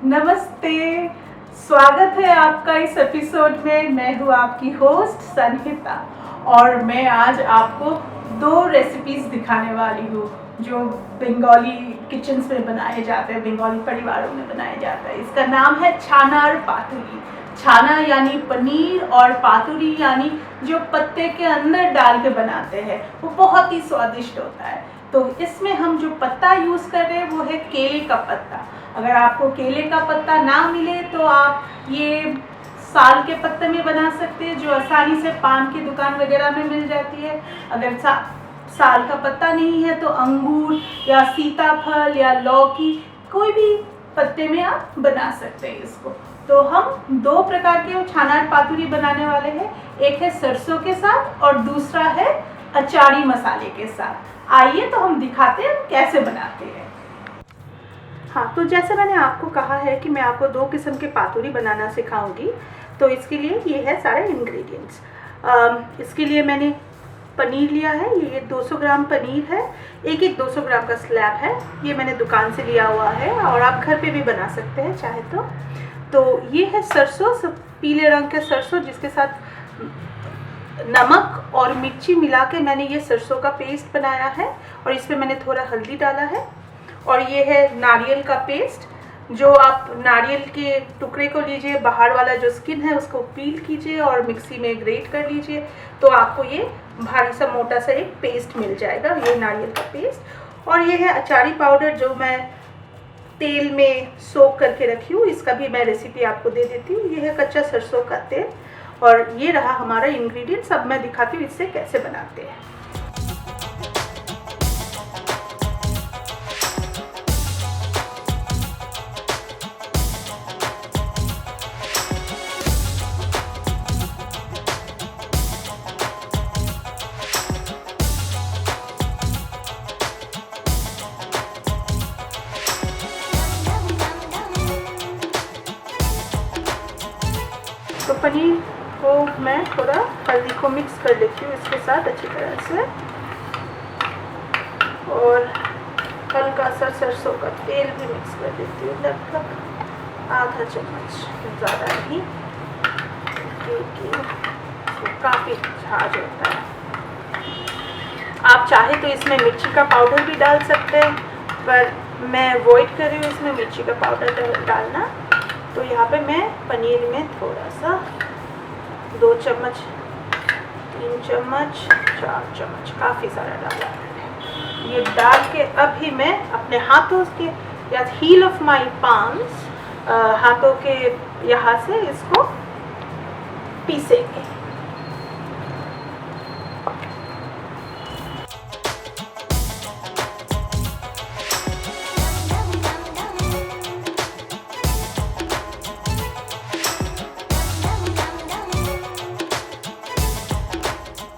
नमस्ते, स्वागत है आपका इस एपिसोड में। मैं हूँ आपकी होस्ट संहिता और मैं आज आपको 2 रेसिपीज दिखाने वाली हूँ जो बंगाली किचन्स में बनाए जाते हैं, बंगाली परिवारों में बनाया जाता है। इसका नाम है छाना और पातुरी। छाना यानी पनीर और पातुरी यानी जो पत्ते के अंदर डाल के बनाते हैं, वो बहुत ही स्वादिष्ट होता है। तो इसमें हम जो पत्ता यूज़ कर रहे हैं वो है केले का पत्ता। अगर आपको केले का पत्ता ना मिले तो आप ये साल के पत्ते में बना सकते हैं, जो आसानी से पान की दुकान वगैरह में मिल जाती है। अगर साल का पत्ता नहीं है तो अंगूर या सीताफल या लौकी, कोई भी पत्ते में आप बना सकते हैं इसको। तो हम 2 प्रकार के छाना पातुरी बनाने वाले हैं। एक है सरसों के साथ और दूसरा है अचारी मसाले के साथ। आइए तो हम दिखाते हैं कैसे बनाते हैं। हाँ, तो जैसे मैंने आपको कहा है कि मैं आपको 2 किस्म के पातुरी बनाना सिखाऊंगी। तो इसके लिए ये है सारे इंग्रेडिएंट्स। इसके लिए मैंने पनीर लिया है, ये 200 ग्राम पनीर है। एक 200 ग्राम का स्लैब है, ये मैंने दुकान से लिया हुआ है और आप घर पे भी बना सकते हैं चाहे तो ये है सरसों, पीले रंग के सरसों, जिसके साथ नमक और मिर्ची मिला के मैंने ये सरसों का पेस्ट बनाया है और इसमें मैंने थोड़ा हल्दी डाला है। और ये है नारियल का पेस्ट, जो आप नारियल के टुकड़े को लीजिए, बाहर वाला जो स्किन है उसको पील कीजिए और मिक्सी में ग्रेट कर लीजिए, तो आपको ये भारी सा मोटा सा एक पेस्ट मिल जाएगा, ये नारियल का पेस्ट। और ये है अचारी पाउडर, जो मैं तेल में सोक करके रखी हूँ, इसका भी मैं रेसिपी आपको दे देती हूँ। ये है कच्चा सरसों का तेल और ये रहा हमारा इंग्रेडिएंट्स। अब मैं दिखाती हूँ इससे कैसे बनाते हैं। तो पनीर को मैं थोड़ा हल्दी को मिक्स कर लेती हूँ इसके साथ अच्छी तरह से, और हल्का सा सरसों का तेल भी मिक्स कर देती हूँ, लगभग आधा चम्मच, ज़्यादा नहीं, क्योंकि काफ़ी झाज होता है। आप चाहे तो इसमें मिर्ची का पाउडर भी डाल सकते हैं, पर मैं अवॉइड कर रही हूँ इसमें मिर्ची का पाउडर डालना। तो यहाँ पे मैं पनीर में थोड़ा सा 2 चम्मच, 3 चम्मच, 4 चम्मच, काफ़ी सारा डाला है। ये डाल के अभी मैं अपने हाथों के या हील ऑफ माई पाम्स, हाथों के यहाँ से इसको पीसेंगे।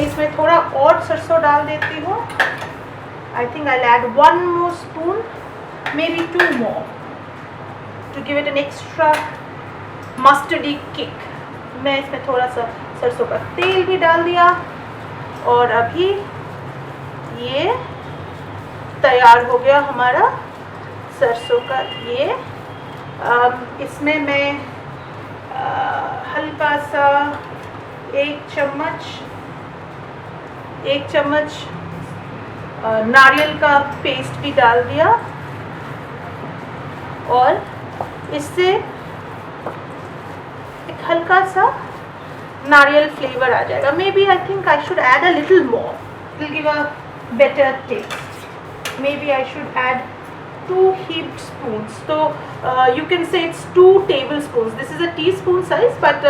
इसमें थोड़ा और सरसों डाल देती हूँ। I think I add 1 more spoon, maybe 2 more, to give it an extra mustardy kick. मैं इसमें थोड़ा सा सरसों का तेल भी डाल दिया और अभी ये तैयार हो गया हमारा सरसों का ये। इसमें मैं हल्का सा 1 चम्मच नारियल का पेस्ट भी डाल दिया और इससे एक हल्का सा नारियल फ्लेवर आ जाएगा। Maybe I think I should add a little more, it will give a better taste. Maybe I should add 2 heaped spoons. So you can say it's 2 tablespoons. This is a teaspoon size, but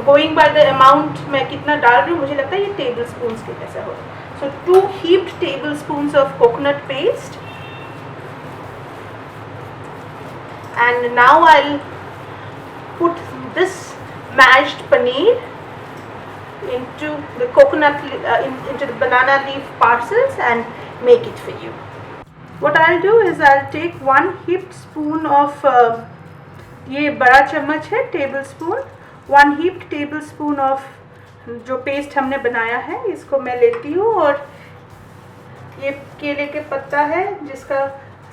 going by the amount मैं कितना डाल रही हूँ, मुझे लगता है ये tablespoons के जैसा होगा. So 2 heaped tablespoons of coconut paste, and now I'll put this mashed paneer into the coconut, into the banana leaf parcels and make it for you. What I'll do is I'll take 1 heaped spoon of ये बड़ा चम्मच है table spoon, 1 heaped table spoon of जो paste हमने बनाया है इसको मैं लेती हूँ। और ये केले के पत्ता है जिसका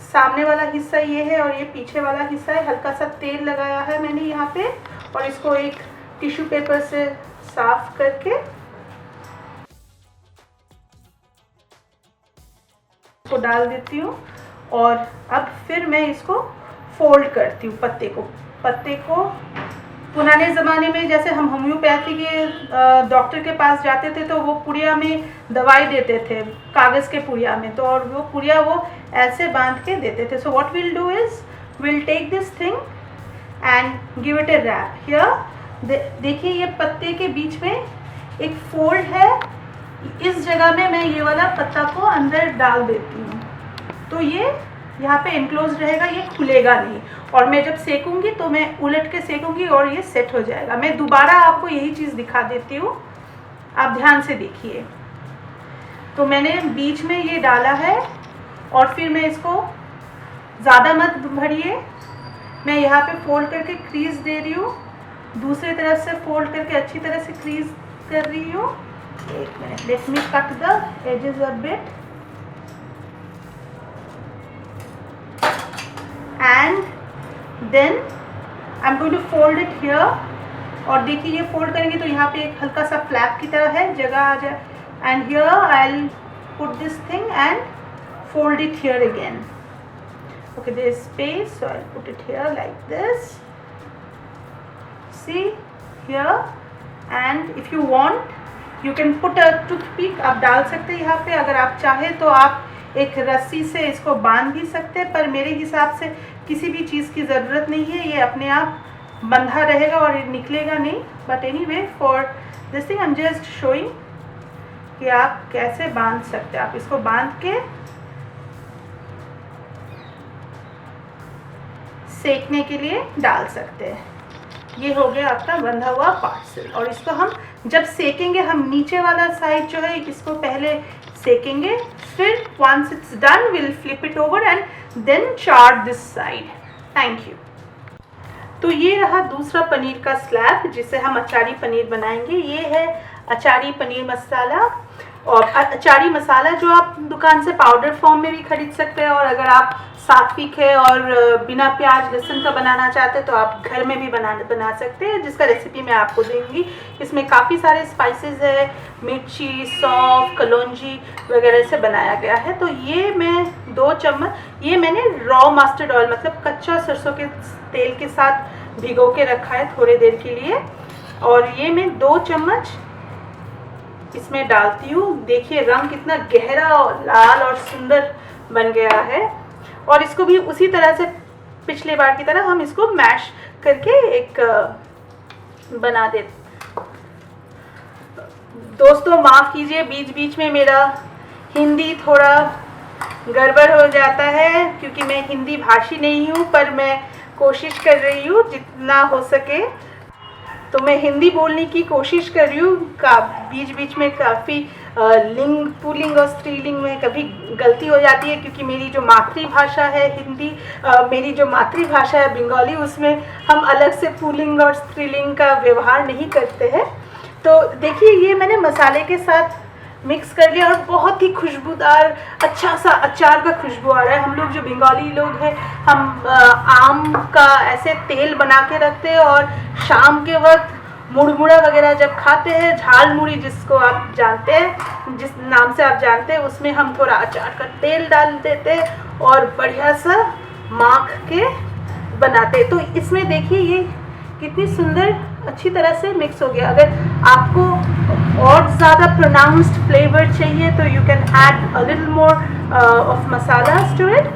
सामने वाला हिस्सा ये है और ये पीछे वाला हिस्सा है। हल्का सा तेल लगाया है मैंने यहाँ पे और इसको एक टिश्यू पेपर से साफ करके इसको डाल देती हूँ। और अब फिर मैं इसको फोल्ड करती हूँ पत्ते को। पुराने ज़माने में जैसे हम होम्योपैथी के डॉक्टर के पास जाते थे तो वो पुड़िया में दवाई देते थे, कागज़ के पुड़िया में, तो और वो पुड़िया वो ऐसे बांध के देते थे। So what will do is will take this thing and give it a wrap here. देखिए ये पत्ते के बीच में एक फोल्ड है, इस जगह में मैं ये वाला पत्ता को अंदर डाल देती हूँ तो ये यहाँ पे एनक्लोज रहेगा, ये खुलेगा नहीं। और मैं जब सेकूंगी तो मैं उलट के सेकूंगी और ये सेट हो जाएगा। मैं दोबारा आपको यही चीज़ दिखा देती हूँ, आप ध्यान से देखिए। तो मैंने बीच में ये डाला है और फिर मैं इसको ज़्यादा मत भरिए, मैं यहाँ पे फोल्ड करके क्रीज दे रही हूँ, दूसरी तरफ से फोल्ड करके अच्छी तरह से क्रीज कर रही हूँ। एक minute, let me cut the edges a bit and then I'm going to fold it here। और देखिए ये फोल्ड करेंगे तो यहाँ पे एक हल्का सा फ्लैप की तरह है, जगह आ जाए। and here I'll put this thing and fold it here again। okay, there is space so I'll put it here like this, see here। and if you want you can put a toothpick, आप डाल सकते हैं यहाँ पे। अगर आप चाहे तो आप एक रस्सी से इसको बांध भी सकते हैं, पर मेरे हिसाब से किसी भी चीज़ की ज़रूरत नहीं है, ये अपने आप बंधा रहेगा और ये निकलेगा नहीं। But anyway for this thing I am just showing कि आप कैसे बांध सकते हैं। आप इसको बांध के सेकने के लिए डाल सकते हैं। ये हो गया आपका बंधा हुआ पार्सल। और इसको हम जब सेकेंगे, हम नीचे वाला साइड जो है इसको पहले सेकेंगे, फिर once it's done we'll flip it over and then char this side। Thank you। तो ये रहा दूसरा पनीर का स्लैब जिसे हम अचारी पनीर बनाएंगे। ये है अचारी पनीर मसाला। और अचारी मसाला जो आप दुकान से पाउडर फॉर्म में भी खरीद सकते हैं, और अगर आप सात्विक है और बिना प्याज लहसुन का बनाना चाहते हैं तो आप घर में भी बना सकते हैं, जिसका रेसिपी मैं आपको दूंगी। इसमें काफ़ी सारे स्पाइसेस है, मिर्ची, सौंफ, कलौंजी वगैरह से बनाया गया है। तो ये मैं 2 चम्मच, ये मैंने रॉ मस्टर्ड ऑयल मतलब कच्चा सरसों के तेल के साथ भिगो के रखा है थोड़ी देर के लिए। और ये मैं 2 चम्मच इसमें डालती हूँ। देखिए रंग कितना गहरा और लाल और सुंदर बन गया है। और इसको भी उसी तरह से पिछले बार की तरह हम इसको मैश करके एक बना देते। दोस्तों माफ़ कीजिए, बीच बीच में मेरा हिंदी थोड़ा गड़बड़ हो जाता है क्योंकि मैं हिंदी भाषी नहीं हूँ, पर मैं कोशिश कर रही हूँ जितना हो सके। तो मैं हिंदी बोलने की कोशिश कर रही हूँ। बीच बीच में काफ़ी लिंग, पुल्लिंग और स्त्रीलिंग में कभी गलती हो जाती है, क्योंकि मेरी जो मातृभाषा है हिंदी, मेरी जो मातृभाषा है बंगाली, उसमें हम अलग से पुल्लिंग और स्त्रीलिंग का व्यवहार नहीं करते हैं। तो देखिए ये मैंने मसाले के साथ मिक्स कर लिया और बहुत ही खुशबूदार अच्छा सा अचार का खुशबू आ रहा है। हम लोग जो बंगाली लोग हैं, हम आम का ऐसे तेल बना के रखते हैं और शाम के वक्त मुड़मुड़ा वगैरह जब खाते हैं, झाल मुड़ी जिसको आप जानते हैं, जिस नाम से आप जानते हैं, उसमें हम थोड़ा अचार का तेल डाल देते हैं और बढ़िया सा माख के बनाते हैं। तो इसमें देखिए ये कितनी सुंदर अच्छी तरह से मिक्स हो गया। अगर आपको और ज़्यादा प्रोनाउंस्ड फ्लेवर चाहिए तो you can add a little more of masalas to it,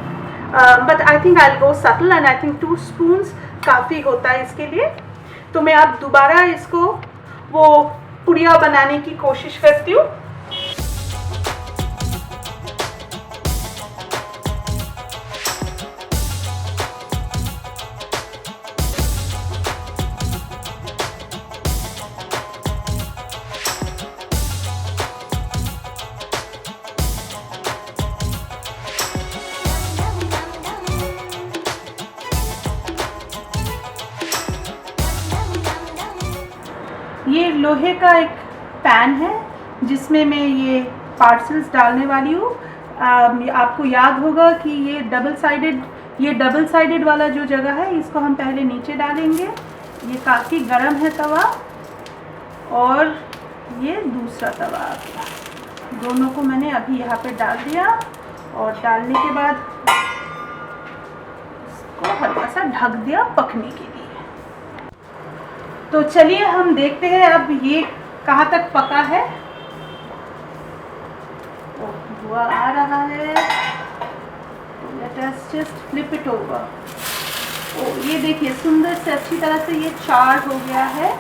but I think I will go subtle and I think 2 spoons काफ़ी होता है इसके लिए। तो मैं अब दोबारा इसको वो पुड़िया बनाने की कोशिश करती हूँ। लोहे का एक पैन है जिसमें मैं ये पार्सल्स डालने वाली हूँ। आपको याद होगा कि ये डबल साइडेड वाला जो जगह है इसको हम पहले नीचे डालेंगे। ये काफ़ी गर्म है तवा, और ये दूसरा तवा आ गया। दोनों को मैंने अभी यहाँ पे डाल दिया, और डालने के बाद इसको हल्का सा ढक दिया पकने के लिए। तो चलिए हम देखते हैं अब ये कहाँ तक पका है। धुआं आ रहा है, let us just flip it over. ये देखिए सुंदर से अच्छी तरह से ये चार्ड हो गया है।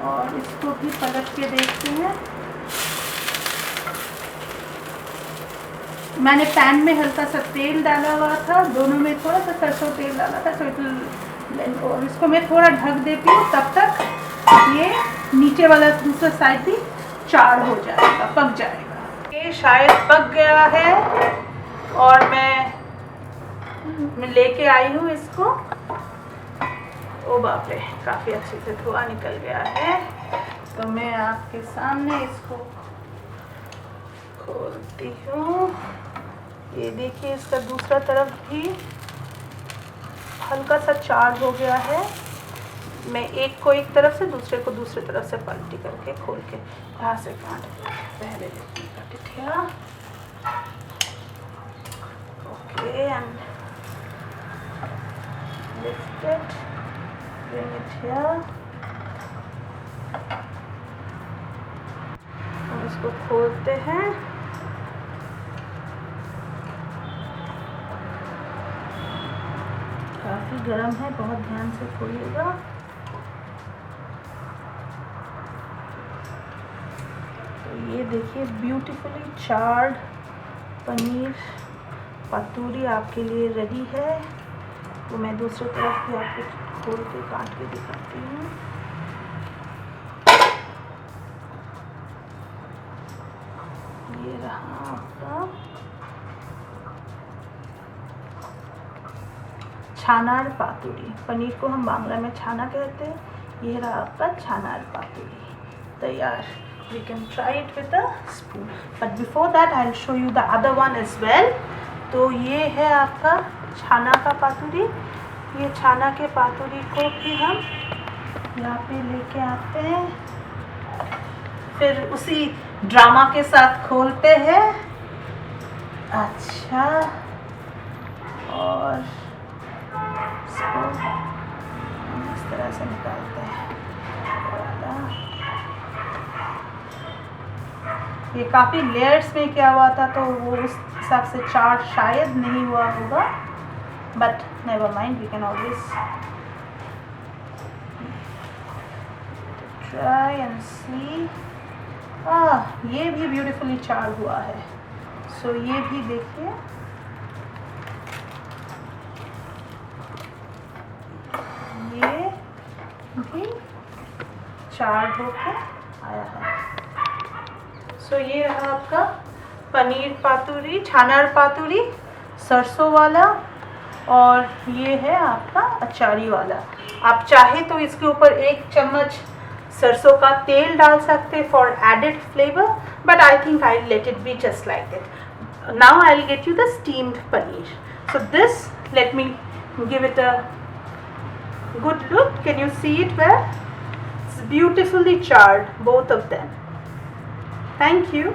और इसको भी पलट के देखते हैं। मैंने पैन में हल्का सा तेल डाला हुआ था, दोनों में थोड़ा सा सरसों तेल डाला था, और इसको मैं थोड़ा ढक देती हूँ, तब तक ये नीचे वाला दूसरा साइड भी चार हो जाएगा, पक जाएगा। ये शायद पक गया है, और मैं लेके आई हूँ इसको। ओ बाप रे, काफ़ी अच्छे से धुआं निकल गया है। तो मैं आपके सामने इसको खोलती हूँ। ये देखिए इसका दूसरा तरफ भी हल्का सा चार्ज हो गया है। मैं एक को एक तरफ से, दूसरे को दूसरे तरफ से पलटी करके खोल के यहाँ से काट पहले cut it here. Okay, and lift it, bring it here. हम इसको खोलते हैं। काफ़ी गर्म है, बहुत ध्यान से खोलिएगा। तो ये देखिए ब्यूटीफुली चार्ड पनीर पतूरी आपके लिए रेडी है। तो मैं दूसरी तरफ भी आपको खोल के काट के दिखाती हूँ। ये रहा आपका छानार पातूरी। पनीर को हम बांग्ला में छाना कहते हैं। ये रहा आपका छानार पातूरी तैयार। We can try it with a spoon. But before that, I'll show you the other one as well. तो ये है आपका छाना का पातूरी। ये छाना के पातूरी को भी हम यहाँ पे लेके आते हैं, फिर उसी ड्रामा के साथ खोलते हैं। अच्छा, और इसको इस तरह से निकालते हैं। ये काफ़ी लेयर्स में क्या हुआ था, तो वो उस हिसाब से चार्ट शायद नहीं हुआ होगा, but never mind, we can always try and see. ये भी ब्यूटीफुली चार्ट हुआ है। सो ये भी देखिए, ये भी चार्ट होकर आया है। सो ये रहा आपका पनीर पातूरी, छानार पातूरी सरसों वाला, और ये है आपका अचारी वाला। आप चाहे तो इसके ऊपर 1 चम्मच सरसों का तेल डाल सकते for added flavour, but I think I let it be just like that. Now I will get you the steamed paneer. So this, let me give it a good look. Can you see it well? It's beautifully charred, both of them. Thank you.